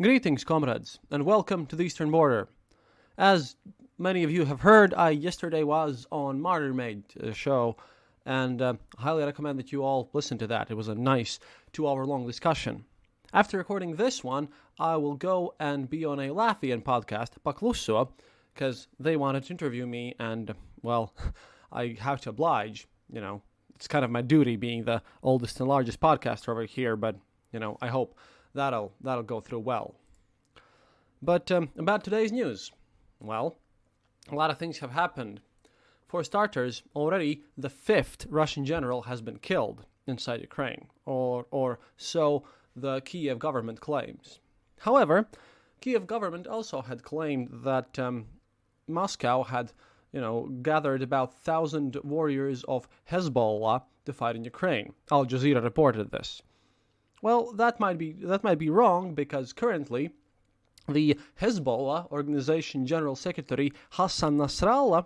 Greetings, comrades, and welcome to the Eastern Border. As many of you have heard, I yesterday was on Martyr Maid show, and I highly recommend that you all listen to that. It was a nice 2-hour-long discussion. After recording this one, I will go and be on a Latvian podcast, Paklusua, because they wanted to interview me, and, well, I have to oblige. It's kind of my duty being the oldest and largest podcaster over here, but, I hope that'll go through well. But about today's news, well, a lot of things have happened. For starters, already the 5th Russian general has been killed inside Ukraine, or so the Kiev government claims. However, Kiev government also had claimed that Moscow had, gathered about 1,000 warriors of Hezbollah to fight in Ukraine. Al Jazeera reported this. Well, that might be wrong, because currently the Hezbollah organization General Secretary Hassan Nasrallah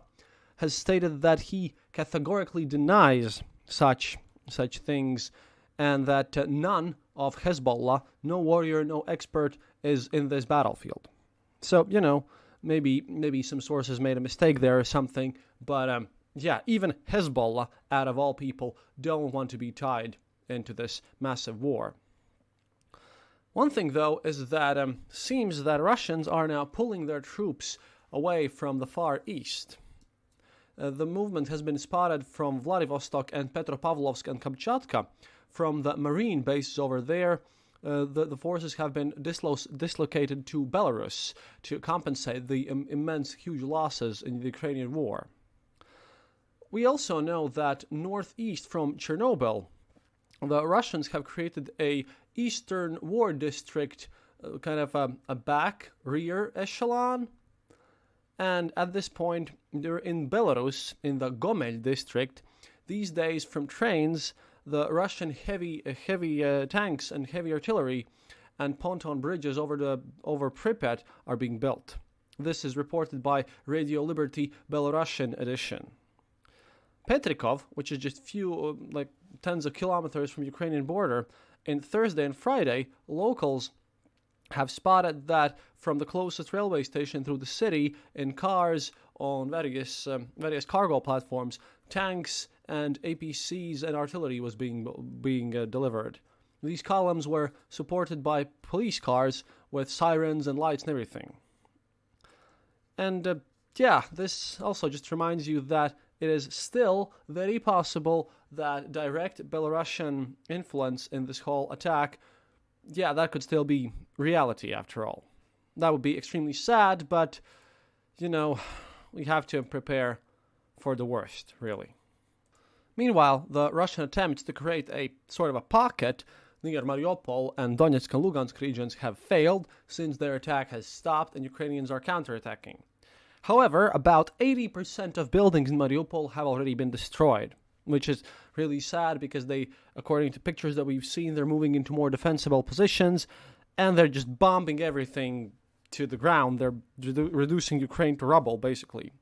has stated that he categorically denies such things, and that none of Hezbollah, no warrior, no expert, is in this battlefield. So, maybe some sources made a mistake there or something, but even Hezbollah, out of all people, don't want to be tied into this massive war. One thing, though, is that seems that Russians are now pulling their troops away from the Far East. The movement has been spotted from Vladivostok and Petropavlovsk and Kamchatka. From the marine bases over there, the forces have been dislocated to Belarus to compensate the immense, huge losses in the Ukrainian war. We also know that northeast from Chernobyl, the Russians have created a Eastern War District, kind of a rear echelon. And at this point, they're in Belarus, in the Gomel district. These days, from trains, the Russian heavy tanks and heavy artillery and pontoon bridges over Pripyat are being built. This is reported by Radio Liberty Belarusian edition. Petrikov, which is just tens of kilometers from Ukrainian border, in Thursday and Friday, locals have spotted that from the closest railway station through the city, in cars on various cargo platforms, tanks and APCs and artillery was being delivered. These columns were supported by police cars with sirens and lights and everything. And this also just reminds you that it is still very possible that direct Belarusian influence in this whole attack, that could still be reality after all. That would be extremely sad, but, we have to prepare for the worst, really. Meanwhile, the Russian attempts to create a sort of a pocket near Mariupol and Donetsk and Lugansk regions have failed, since their attack has stopped and Ukrainians are counterattacking. However, about 80% of buildings in Mariupol have already been destroyed, which is really sad because they, according to pictures that we've seen, they're moving into more defensible positions, and they're just bombing everything to the ground. They're reducing Ukraine to rubble, basically.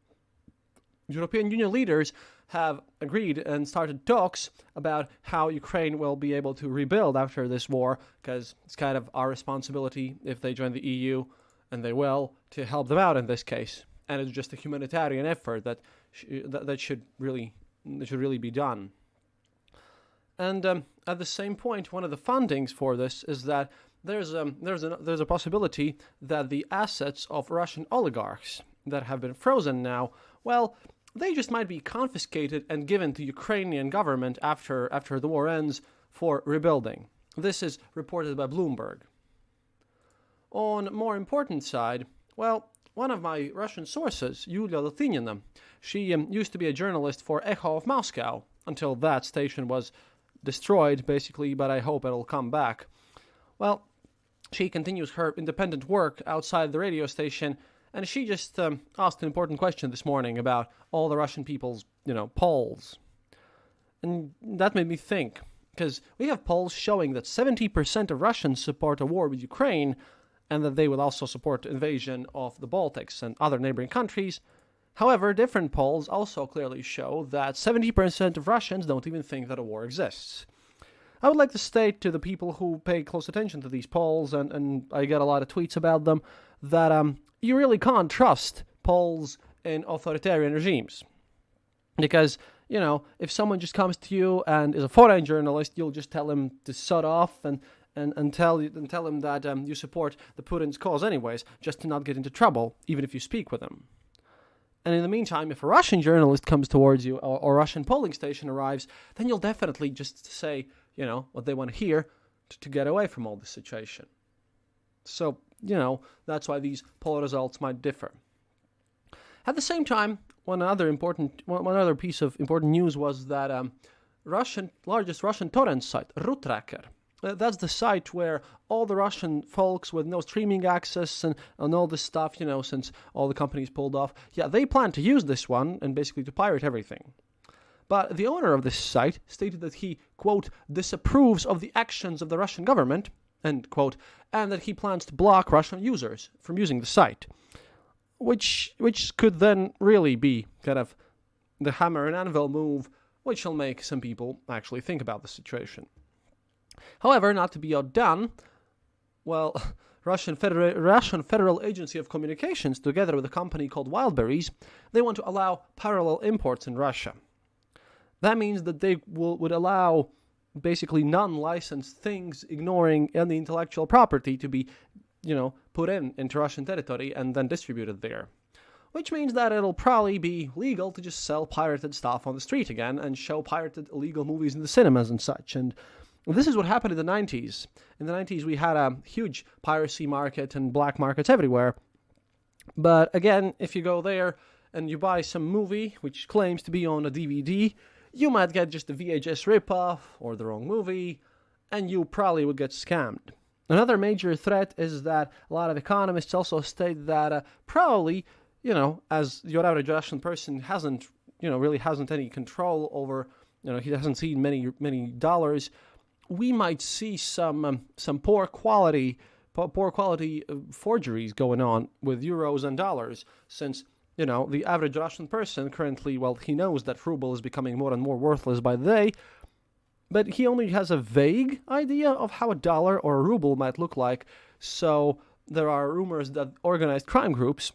European Union leaders have agreed and started talks about how Ukraine will be able to rebuild after this war, because it's kind of our responsibility, if they join the EU, and they will, to help them out in this case. And it's just a humanitarian effort that should really be done. And at the same point, one of the fundings for this is that there's a possibility that the assets of Russian oligarchs that have been frozen now, well, they just might be confiscated and given to Ukrainian government after the war ends for rebuilding. This is reported by Bloomberg. On a more important side, well, one of my Russian sources, Yulia Latinina, she used to be a journalist for Echo of Moscow until that station was destroyed, basically, but I hope it'll come back. Well, she continues her independent work outside the radio station, and she just asked an important question this morning about all the Russian people's, polls. And that made me think, because we have polls showing that 70% of Russians support a war with Ukraine, and that they would also support invasion of the Baltics and other neighboring countries. However, different polls also clearly show that 70% of Russians don't even think that a war exists. I would like to state to the people who pay close attention to these polls, and I get a lot of tweets about them, that you really can't trust polls in authoritarian regimes. Because, if someone just comes to you and is a foreign journalist, you'll just tell him to shut off and tell him that you support the Putin's cause anyways, just to not get into trouble, even if you speak with him. And in the meantime, if a Russian journalist comes towards you or a Russian polling station arrives, then you'll definitely just say, what they want to hear to get away from all this situation. So, that's why these poll results might differ. At the same time, one other piece of important news was that largest Russian torrent site, RutTracker. That's the site where all the Russian folks with no streaming access and all this stuff, since all the companies pulled off, they plan to use this one and basically to pirate everything. But the owner of this site stated that he, quote, disapproves of the actions of the Russian government, end quote, and that he plans to block Russian users from using the site. Which could then really be kind of the hammer and anvil move, which will make some people actually think about the situation. However, not to be outdone, Russian Federal Agency of Communications, together with a company called Wildberries, they want to allow parallel imports in Russia. That means that they would allow basically non-licensed things, ignoring any intellectual property, to be put into Russian territory and then distributed there. Which means that it'll probably be legal to just sell pirated stuff on the street again and show pirated illegal movies in the cinemas and such. And this is what happened in the 90s. In the 90s, we had a huge piracy market and black markets everywhere. But again, if you go there and you buy some movie which claims to be on a DVD, you might get just a VHS ripoff or the wrong movie, and you probably would get scammed. Another major threat is that a lot of economists also state that probably, as your average Russian person really hasn't any control over, he hasn't seen many dollars, we might see some poor quality forgeries going on with euros and dollars, since the average Russian person currently, he knows that ruble is becoming more and more worthless by the day, but he only has a vague idea of how a dollar or a ruble might look like. So there are rumors that organized crime groups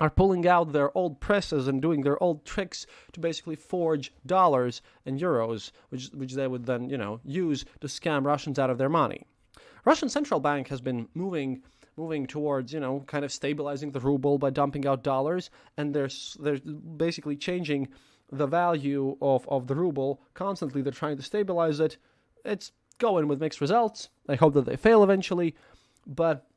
are pulling out their old presses and doing their old tricks to basically forge dollars and euros, which they would then, use to scam Russians out of their money. Russian central bank has been moving towards, kind of stabilizing the ruble by dumping out dollars, and they're basically changing the value of the ruble constantly. They're trying to stabilize it. It's going with mixed results. I hope that they fail eventually. But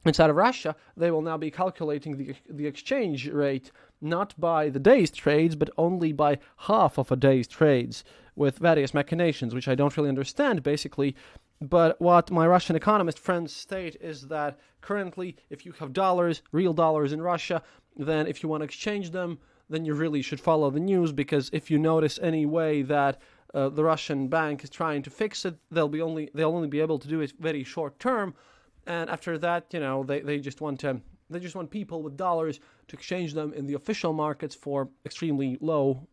inside of Russia, they will now be calculating the exchange rate not by the day's trades, but only by half of a day's trades, with various machinations, which I don't really understand, basically. But what my Russian economist friends state is that currently, if you have real dollars in Russia, then if you want to exchange them, then you really should follow the news, because if you notice any way that the Russian bank is trying to fix it, they'll only be able to do it very short term, and after that, they just want people with dollars to exchange them in the official markets for extremely low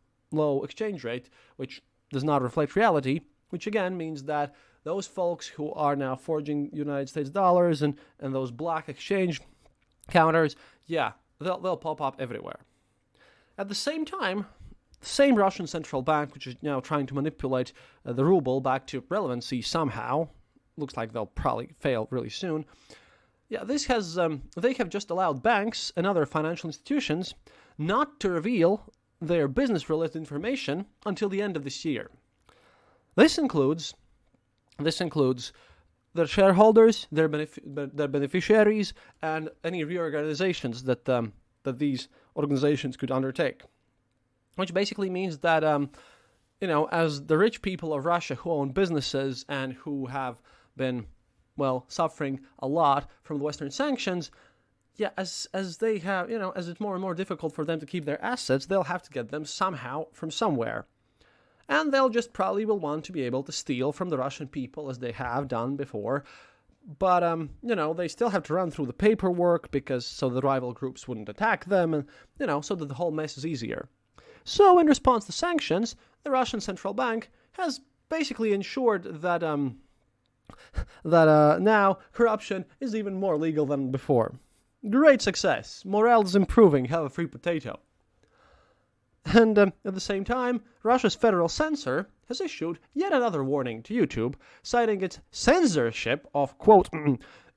exchange rate, which does not reflect reality. Which again means that those folks who are now forging United States dollars and those black exchange counters, they'll pop up everywhere. At the same time, the same Russian central bank, which is now trying to manipulate the ruble back to relevancy somehow, looks like they'll probably fail really soon. They have just allowed banks and other financial institutions not to reveal their business-related information until the end of this year. This includes their shareholders, their beneficiaries, and any reorganizations that these organizations could undertake. Which basically means that, as the rich people of Russia who own businesses and who have been, suffering a lot from the Western sanctions, as they have, as it's more and more difficult for them to keep their assets, they'll have to get them somehow from somewhere. And they'll just probably will want to be able to steal from the Russian people as they have done before. But, they still have to run through the paperwork so the rival groups wouldn't attack them and, so that the whole mess is easier. So in response to sanctions, the Russian central bank has basically ensured that now corruption is even more legal than before. Great success. Morale is improving. Have a free potato. And at the same time, Russia's federal censor has issued yet another warning to YouTube, citing its censorship of, quote,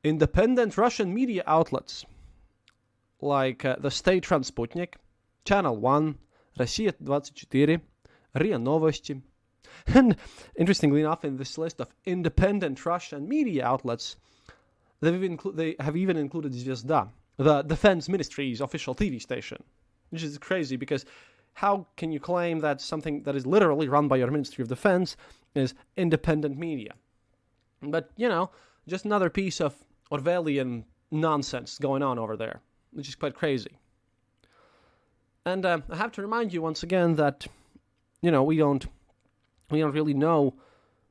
independent Russian media outlets, like the state-run Sputnik, Channel 1, Россия 24, RIA Novosti. And interestingly enough, in this list of independent Russian media outlets, they have even included Zvezda, the Defense Ministry's official TV station, which is crazy because how can you claim that something that is literally run by your Ministry of Defense is independent media? But, just another piece of Orwellian nonsense going on over there, which is quite crazy. And I have to remind you once again that, we don't really know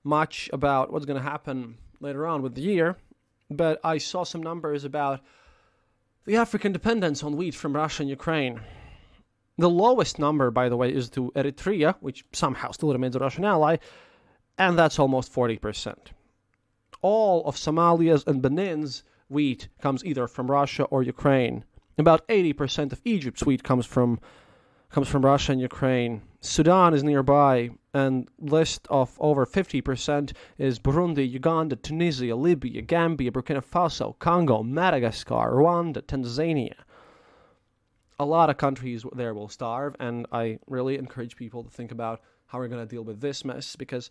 much about what's going to happen later on with the year, but I saw some numbers about the African dependence on wheat from Russia and Ukraine. The lowest number, by the way, is to Eritrea, which somehow still remains a Russian ally, and that's almost 40%. All of Somalia's and Benin's wheat comes either from Russia or Ukraine. About 80% of Egypt's wheat comes from Russia and Ukraine. Sudan is nearby, and list of over 50% is Burundi, Uganda, Tunisia, Libya, Gambia, Burkina Faso, Congo, Madagascar, Rwanda, Tanzania. A lot of countries there will starve, and I really encourage people to think about how we're going to deal with this mess, because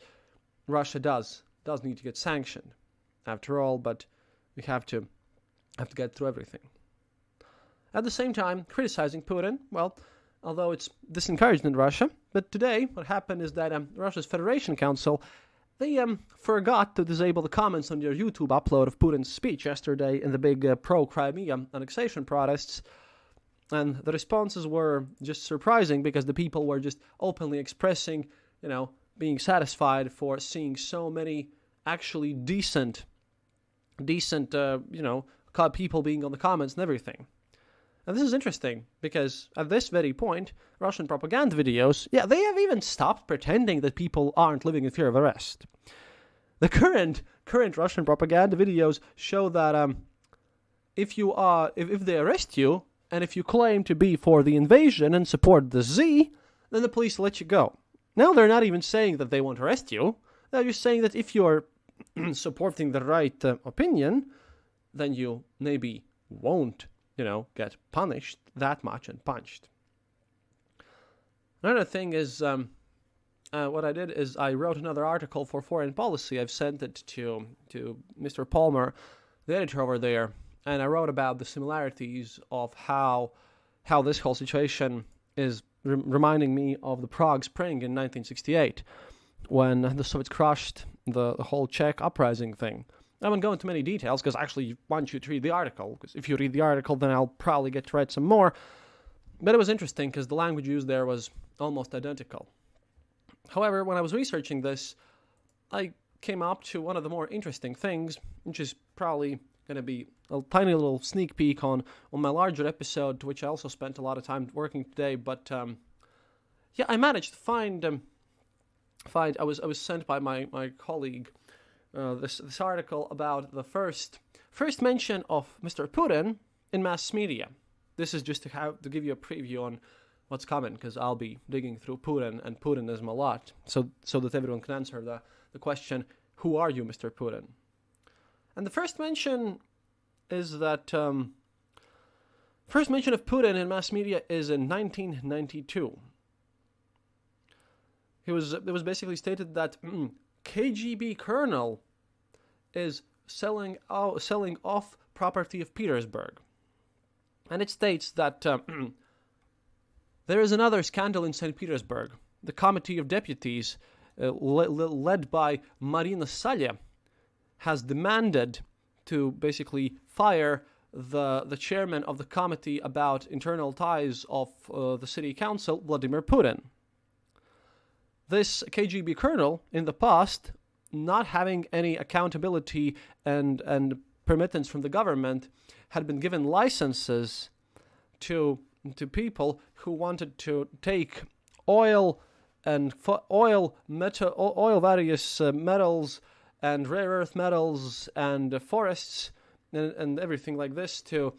Russia does need to get sanctioned, after all, but we have to get through everything. At the same time, criticizing Putin, well, although it's disencouraged in Russia, but today what happened is that Russia's Federation Council, they forgot to disable the comments on their YouTube upload of Putin's speech yesterday in the big pro-Crimea annexation protests. And the responses were just surprising because the people were just openly expressing, being satisfied for seeing so many actually decent, people being on the comments and everything. And this is interesting because at this very point, Russian propaganda videos, they have even stopped pretending that people aren't living in fear of arrest. The current Russian propaganda videos show that if they arrest you, and if you claim to be for the invasion and support the Z, then the police let you go. Now they're not even saying that they won't arrest you. They're just saying that if you're supporting the right opinion, then you maybe won't, get punished that much and punched. Another thing is, what I did is I wrote another article for Foreign Policy. I've sent it to Mr. Palmer, the editor over there, and I wrote about the similarities of how this whole situation is reminding me of the Prague Spring in 1968, when the Soviets crushed the whole Czech uprising thing. I won't go into many details, because I actually want you to read the article, because if you read the article, then I'll probably get to write some more. But it was interesting, because the language used there was almost identical. However, when I was researching this, I came up to one of the more interesting things, which is probably going to be a tiny little sneak peek on my larger episode, to which I also spent a lot of time working today. But I managed to find. I was sent by my colleague this article about the first mention of Mr. Putin in mass media. This is just to give you a preview on what's coming, because I'll be digging through Putin and Putinism a lot, so that everyone can answer the question, who are you, Mr. Putin? And the first mention is that first mention of Putin in mass media is in 1992. It was basically stated that KGB colonel is selling off property of Petersburg, and it states that there is another scandal in St. Petersburg. The Committee of Deputies, led by Marina Salya, has demanded to basically fire the chairman of the committee about internal ties of the city council, Vladimir Putin. This KGB colonel, in the past, not having any accountability and permittance from the government, had been given licenses to people who wanted to take oil and oil, various metals and rare earth metals and forests and everything like this to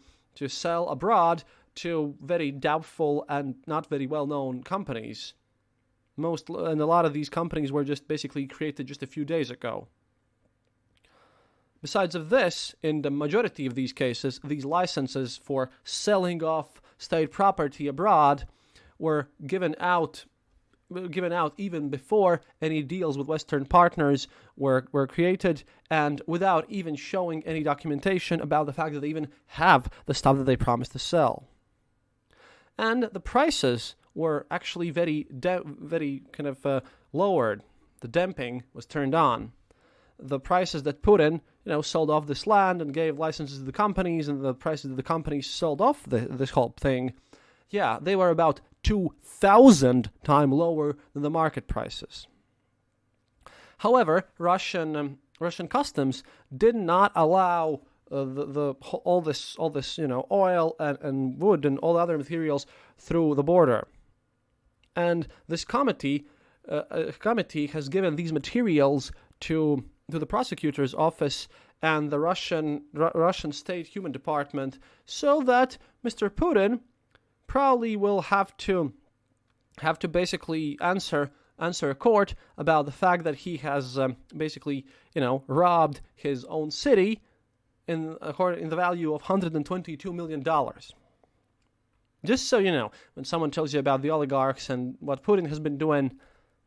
sell abroad to very doubtful and not very well-known companies. And a lot of these companies were just basically created just a few days ago. Besides of this, in the majority of these cases, these licenses for selling off state property abroad were given out even before any deals with Western partners were created, and without even showing any documentation about the fact that they even have the stuff that they promised to sell. And the prices were actually very kind of lowered. The damping was turned on. The prices that Putin, sold off this land and gave licenses to the companies, and the prices that the companies sold off this whole thing, they were about 2,000 times lower than the market prices. However, Russian customs did not allow all this oil and wood and all the other materials through the border. And this committee has given these materials to the prosecutor's office and the Russian State Human Department, so that Mr. Putin probably will have to basically answer a court about the fact that he has robbed his own city in the value of $122 million. Just so you know, when someone tells you about the oligarchs and what Putin has been doing,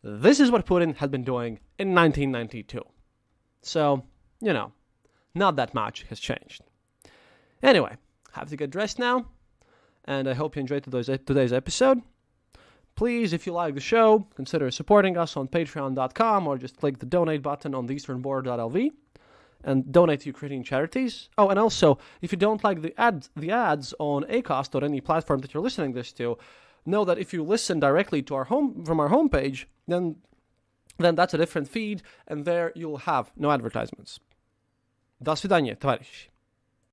this is what Putin had been doing in 1992. So, not that much has changed. Anyway, have to get dressed now, and I hope you enjoyed today's episode. Please, if you like the show, consider supporting us on patreon.com or just click the donate button on theeasternborder.lv and donate to Ukrainian charities. Oh, and also, if you don't like the ads on Acast or any platform that you're listening this to, know that if you listen directly to from our homepage, then that's a different feed, and there you'll have no advertisements. До свидания, товарищи.